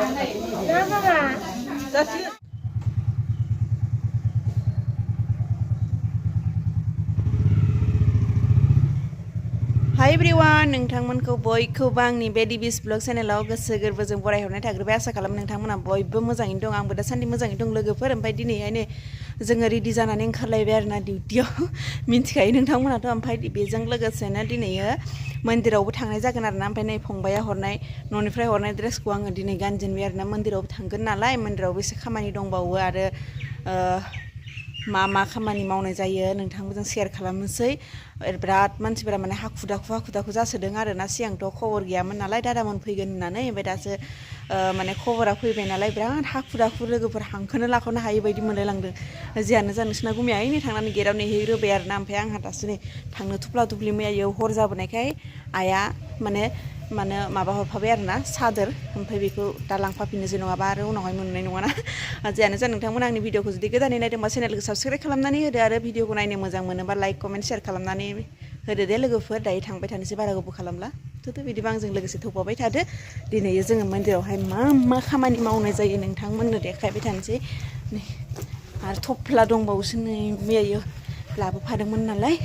Hi everyone, नोंथांमोनखौ बयखौबो आंनि बे डिबिस ब्लग चेनेलाव गोसो गोरबोजों बरायहरनाय थाग्रोबाय आसा खालामो नोंथांमोना बयबो मोजाङैनो दं आंबो दासान्दि मोजाङै दं लोगोफोर ओमफ्राय दिनैहायनो जोङो रेडि जानानै ओंखारलायबाय आरोना डिउटियाव मिन्थिखायो नोंथांमोनाथ' ओमफ्राय बेजों लोगोसेनो दिनैयो मन्दिरावबो थांनाय जागोन आरोना ओमफ्राय नै फंबाया हरनाय न'निफ्राय हरनाय ड्रेसखौ आङो दिनै गानजेनबाय आरोना मन्दिरावबो थांगोन नालाय मन्दिरावबो एसे खामानि दंबावो आरो मा खामानि मावनाय जायो नोंथांमोनजों शेयार खालामनोसै बिराद मानसिफोरा माने हाखु दाखु जासोदों आरोना सिगांथ' खबर गैयामोन नालाय दादामोन फैगोन होननानै ओमफ्राय दासो माने खबरा फैबाय नालाय बिराद हाखु दाखु लोगोफोर हांखोनो लाख'नो हायि बायदि मोनलायलांदों जियानो जा नोंसिना गुमियायैनो थांनानै गेटआव नेहैग्रोबाय आरोना ओमफ्राय आंहा दासो नै थांनो थुफ्ला थुफ्लि मैयायो हर जाबोनायखाय आइया माने माबा हरफाबाय आरोना सादोर ओमफ्राय बेखौ दा लांफाफिननोसै नङाबा आरो उनावहाय मोननाय नङाना जियानो जा नोंथांमोन आंनि भिडिअखौ जुदि गोदानै नायदोंबा चेनेलखौ साबस्क्राइब खालामनानै होदो आरो भिडिअखौ नायनो मोजां मोनोबा लाइक कमेन्ट शेयार खालामनानै होदो दे लोगोफोर दायो थांबाय थानोसै बारा गोबाव खालामला थोथ' बिदिबा आंजों लोगोसे थौफाबाय थादो दिनै जोङो मन्दिरावहाय मा खामानि मावनाय जायो नोंथांमोननो देखायबाय थानोसै नै आरो थफ्ला दंबावोसो नै मैयायो लाबोफादोंमोन नालाय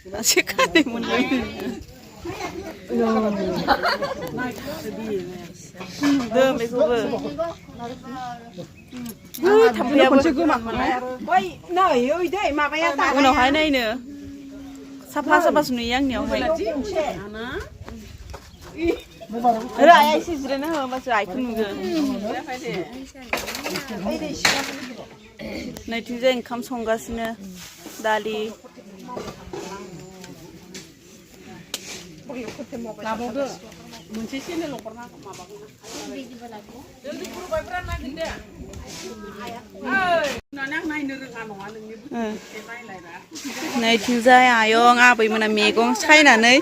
दासो खानाय मोनलाय नुदों बेखौबो थाम्फैयाबो उनावहाय नायनो साफासो नुयो आंनियावहाय आइया एसे जिरायना हो होमबासो आइखौ नुगोन नैथिंजाय ओंखाम संगासिनो दालि लाबावदो मोनसे चेनेल हरना माबाखौ जल्दि फुरबायफ्रा नागिर दे आं नायनो रोङा नङा नोंनि नायलायना नैथिंजाय आयं आबैमोना मैगं सायनानै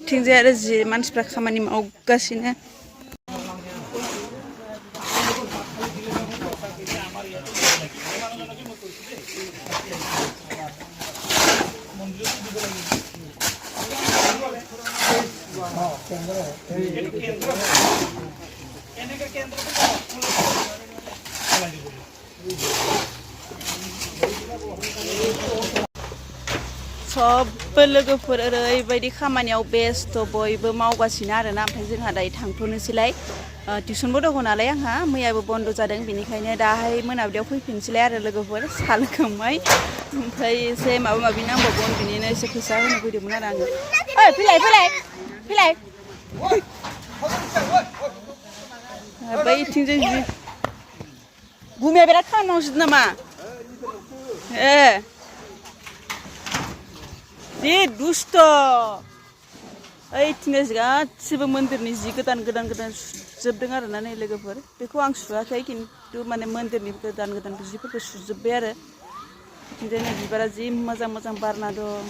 थिंजाय आरो जि मानसिफ्रा खामानि मावगासिनो सबबो लोगोफोर ओरैबायदि खामानियाव बेस्थ' बयबो मावगासिनो आरोना ओमफ्राय जोंहा दायो थांथ'नोसैलाय टिउसनबो दङ नालाय आंहा मैयाबो बन्द' जादों बेनिखायनो दाहाय मोनाबिलियाव फैफिनसैलाय आरो लोगोफोर साहा लोंखांबाय ओमफ्राय एसे माबा माबि नांबावगोन बिनिनो एसे फैसा होनो फैदोंमोन आरो आङो ओइ फैलाय बैथिंजों जि गुमिया बिराद खामानि मावसिगोन नामा जि दुस्थ' ओइथिंजाय गासिबो मन्दिरनि जि गोदान सुजोबदों आरोना नै लोगोफोर बेखौ आं सुवाखै खिन्थु माने मन्दिरनि गोदान जिफोरखौ सुजोब्बाय आरो बिथिंजाय नै बिबारा जि मोजां बारना दं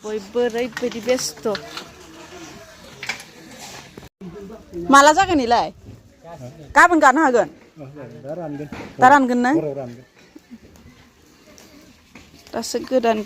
बयबो ओरैबायदि बेस्थ' माला जागोन इलाय गाबोन गानो हागोन दा रानगोन ना दासो गोदान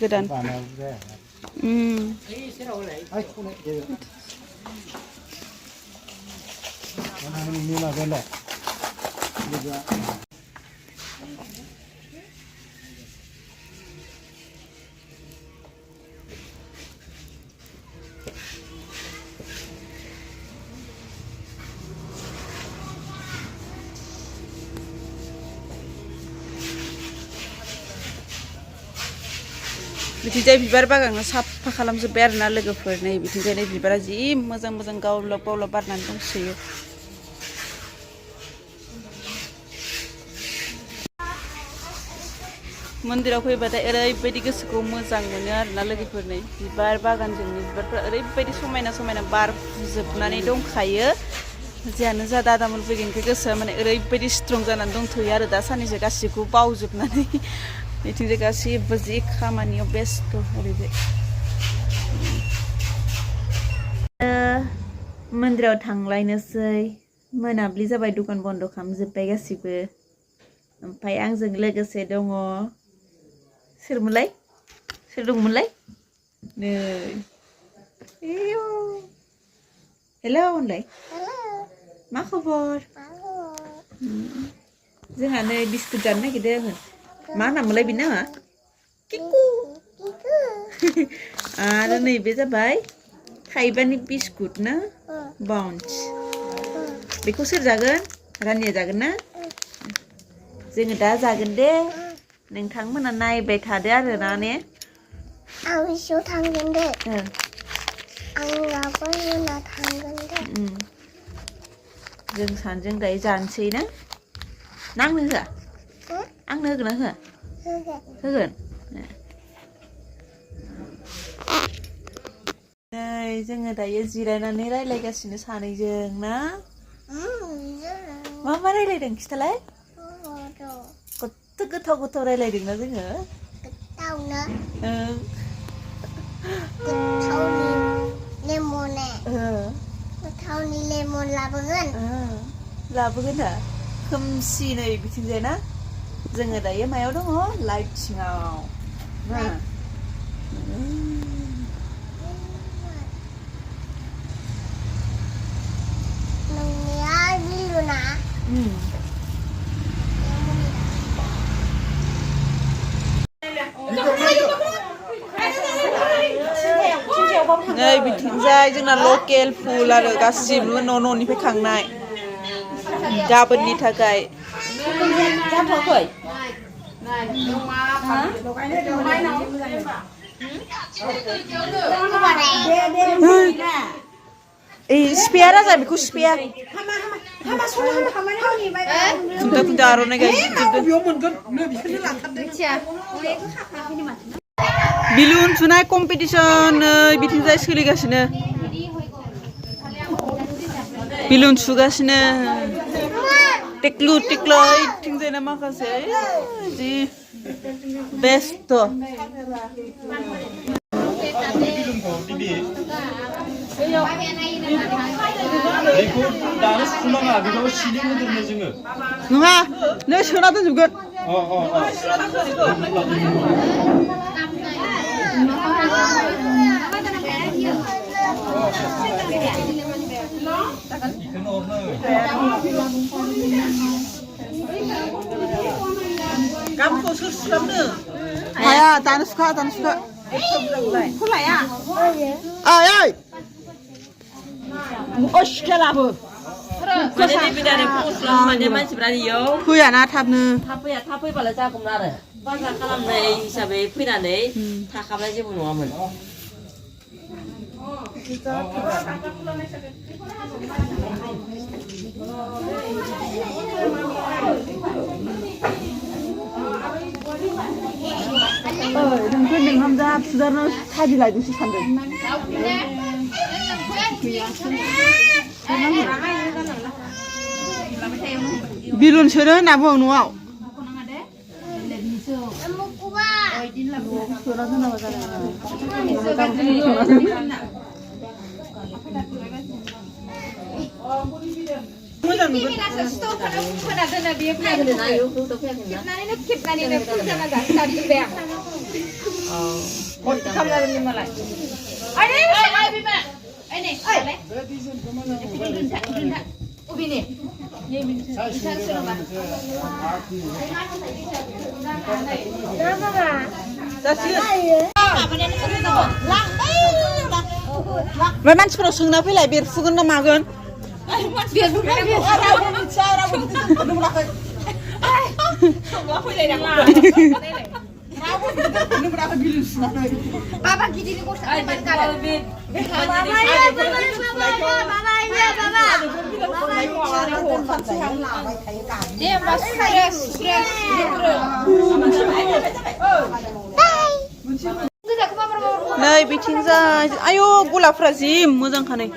बिथिंजाय बिबार बागानखौ साफा खालामजोब्बाय आरोना लोगोफोर नै बिथिंजाय नै बिबारा जि मोजां गावलाब बारनानै दंसोयो मन्दिराव फैबाथाय ओरैबायदि गोसोखौ मोजां मोनो आरोना लोगोफोर नै बिबार बागानजोंनो बिबारफोरा ओरैबायदि समायना बारजोबनानै दंखायो जियानो जा दादामोन फैगोनखौ गोसोआ माने ओरैबायदि स्ट्रं जानानै दंथ'यो आरो दा साननैसो गासिखौबो बावजोबनानै बिथिंजाय गासिबो जि खामानियाव बेस्थ' ओरैजाय मन्दिराव थांलायनोसै मोनाब्लि जाबाय दखान बन्द' खालामजोब्बाय गासिबो ओमफ्राय आंजों लोगोसे दङ सोरमोनलाय सोर दंमोनलाय नै हेलौ होनलाय मा खबर जोंहा नै बिस्कुट जानो नागिरदों मा नाममोनलाय बिनि नामा किकु आरो नैबे जाबाय थाइबानि बिस्कुट ना बाउन्स बेखौ सोर जागोन रानिया जागोन ना जोङो दा जागोन दे नोंथांमोना नायबाय थादो आरो ना ने आं बिसियाव थांगोन दे आंनाबो मोना थांगोन दे जों सानैजों दायो जानोसै ना आंनो होआ आंनो होगोन ना होआ होगोन नै जोङो दायो जिरायनानै रायलायगासिनो सानैजों ना मा मा रायलायदों खिथालाय कत्थ' गोथाव गोथाव रायलायदोंना जोङो गोथावनो गोथावनि लेमने गोथावनि लेमन लाबोगोन दा खोमसि नै बिथिंजाय ना जोङो दायो मायाव दङ लाइट सिङाव ना नोंनिया बिलुना नै बिथिंजाय जोंना लकेल फुल आरो गासिबो न'निफ्राय खांनाय गाबोननि थाखाय सिफिया राजा बेखौ सिफिया खुन्था आर'नाइ बिलुन सुनाय कम्पिटिसन नै बिथिंजाय सोलिगासिनो बिलुन सुगासिनो टेक्लु टेक्ल इथिंजायना माखासे जि बेस्थ' नङा नै सोना दोनजोबगोन गाबखौ सोर सुखांनो हाया दानो सुखा खलाया ओइ असिखालाबो फैयाना थाबनो थाब फैबालाय जागौमोन आरो बाजार खालामनाय हिसाबै फैनानै थाखाब्ला जेबो नङामोन नोंखौ नोंहामजा फुजारनो साबि लायदोंसो सानदों बिलुन सोनो होनना बुं न'आव मोजां ओमफ्राय मानसिफोरा सोंना फैलाय बेरफुगोन ना मागोन नै बिथिंजाय आयु गलाफ्रा जि मोजांखा नै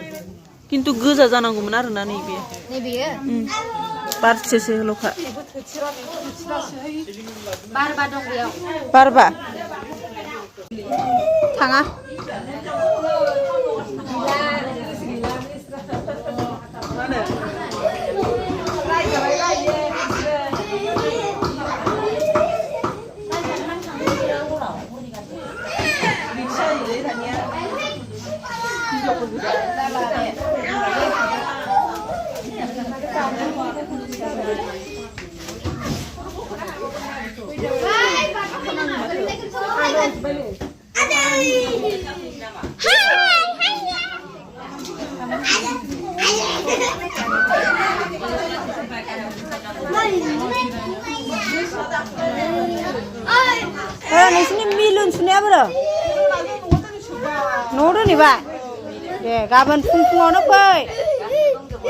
खिन्थु गोजा जानांगौमोन आरोना नैबे नैबेयो बारसेसोल'खा बारबा दं बेयाव बारबा थाङा नोंसिनि मिलुन सुनाया बोरो न' दोनैबा दे गाबोन फुङावनो फै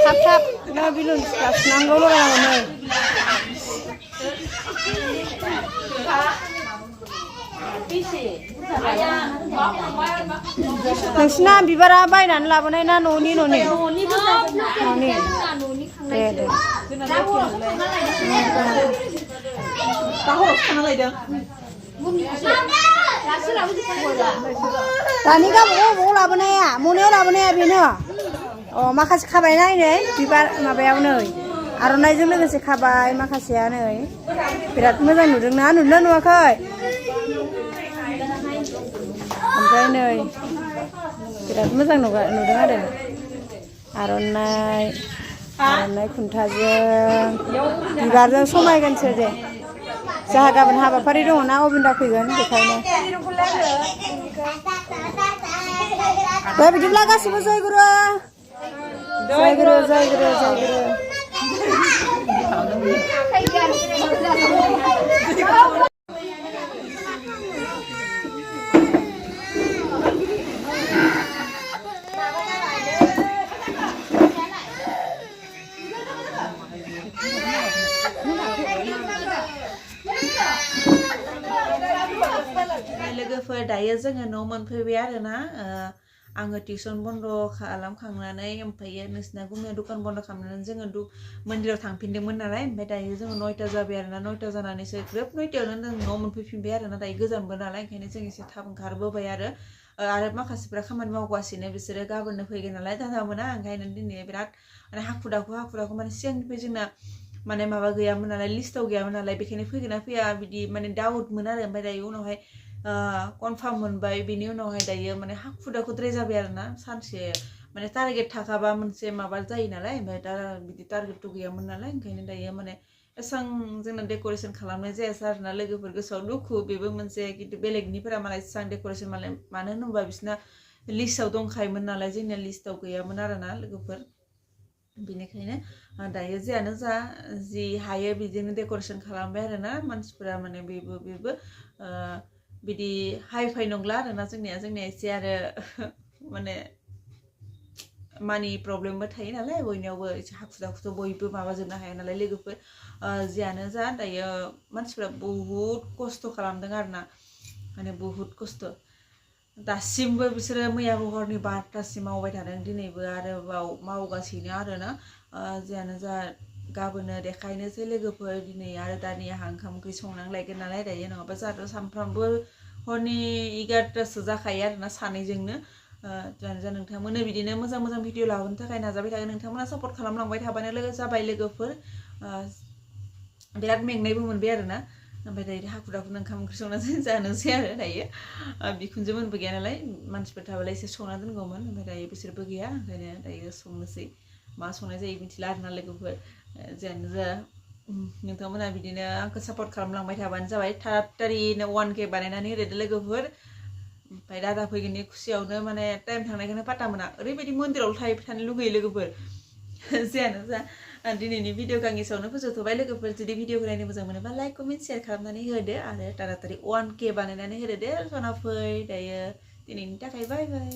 थाब थाब नो बिलुन सुनांगौ लगायनांगौ नै नोंसिना बिबारा बायनानै लाबोनाय ना न'नि दे दे दानि गावबागाव लाबोनाया मनायाव लाबोनाया बेनो अ माखासे खाबाय नै बिबार माबायाव नै आर'नाइजों लोगोसे खाबाय माखासेया नै बिराद मोजां नुदोंना नुवाखै ओमफ्राय नै बिराद मोजां नुदों आरो आर'नाइ खुन्थाजों बिबारजों समायगोनसो दे जोंहा गाबोन हाबाफारि दङ ना अबिन्दा फैगोन बेखायनो दे बिदिब्ला गासिबो जयगुरु लोगोफोर दायो जोङो न' मोनफैबाय आरोना आङो टिउसन बन्द खालामखांनानै ओमफ्रायो नोंसिना गुमिया दखान बन्द खालामनानै जोङो मन्दिराव थांफिनदोंमोन नालाय ओमफ्राय दायो जोङो 9ता जाबाय आरोना 9ता जानानैसो ग्रोब 9तायावनो जों न' मोनफैफिनबाय आरोना दायो गोजानबो नालाय ओंखायनो जों एसे थाब ओंखारबोबाय आरो माखासेफ्रा खामानि मावगासिनो बिसोरो गाबोननो फैगोन नालाय दादा मोना ओंखायनो दिनै बिराद माने हाखु दाखु माने सिगांनिफ्राय जोंना माने माबा गैयामोन नालाय लिस्टाव गैयामोन नालाय बेखायनो फैगोन ना फैया बिदि माने डाउटमोन आरो ओमफ्राय दायो उनावहाय कनफार्म मोनबाय बिनि उनावहाय दायो माने हाखु दाखुद्राय जाबाय आरोना सानसे माने टारगेट थाखाबा मोनसे माबा जायो नालाय ओमफ्राय दा बिदि टारगेटथ' गैयामोन नालाय ओंखायनो दायो माने एसेबां जोंना डेक'रेसन खालामनाय जायासै आरोना लोगोफोर गोसोआव दुखु बेबो मोनसे खिन्थु बेलेगनिफोरा मालाय एसेबां डेक'रेसन मानो होनोबा बिसोरना लिस्टआव दंखायोमोन नालाय जोंनिया लिस्टआव गैयामोन आरोना लोगोफोर बेनिखायनो दायो जियानो जा जि हायो बिदिनो डेक'रेसन खालामबाय आरोना मानसिफोरा माने बेबो बिदि हाइ फाइ नंला आरोना जोंनिया एसे आरो माने मानि प्रब्लेमबो थायो नालाय बयनियावबो एसे हाखु दाखुथ' बयबो माबाजोबनो हाया नालाय लोगोफोर जियानो जा दायो मानसिफ्रा बहुद खस्थ' खालामदों आरोना माने बहुद खस्थ' दासिमबो बिसोरो मैयाबो हरनि 12तासिम मावबाय थादों दिनैबो आरोबाव मावगासिनो आरोना जियानो जा गाबोननो देखायनोसै लोगोफोर दिनै आरो दानिया ओंखाम ओंख्रि संनांलायगोन नालाय दायो नङाबा जोंहाथ' सानफ्रामबो हरनि 11तासो जाखायो आरोना सानैजोंनो जा नोंथांमोननो बिदिनो मोजां भिडिअ लाबोनो थाखाय नाजाबाय थागोन नोंथांमोना सापर्ट खालामलांबाय थाबानो जाबाय लोगोफोर बिराद मेंनायबो मोनबाय आरोना ओमफ्राय दायो हाखु दाखुनो ओंखाम ओंख्रि संना जानोसै आरो दायो बिखुनजोमोनबो गैया नालाय मानसिफोर थाबालाय एसे संना दोनगौमोन ओमफ्राय दायो बिसोरबो गैया ओंखायनो दायो संनोसै मा संनाय जायो मिथिला आरोना लोगोफोर जियानो जा नोंथांमोना बिदिनो आंखौ सापर्ट खालामलांबाय थाबानो जाबाय थारातारिनो 1K बानायनानै होदो लोगोफोर ओमफ्राय दादा फैगोननि खुसियावनो माने टाइम थांनायखौनो पात्ता मोना ओरैबायदि मन्दिराव थानो लुगैयो लोगोफोर जियानो जा दिनैनि भिडिअखौ आं एसेयावनो फोजोबथ'बाय लोगोफोर जुदि भिडिअखौ नायनो मोजां मोनोबा लाइक कमेन्ट शेयार खालामनानै होदो आरो तारातारि 1K बानायनानै होदो दे जना फै दायो दिनैनि थाखाय बाय बाय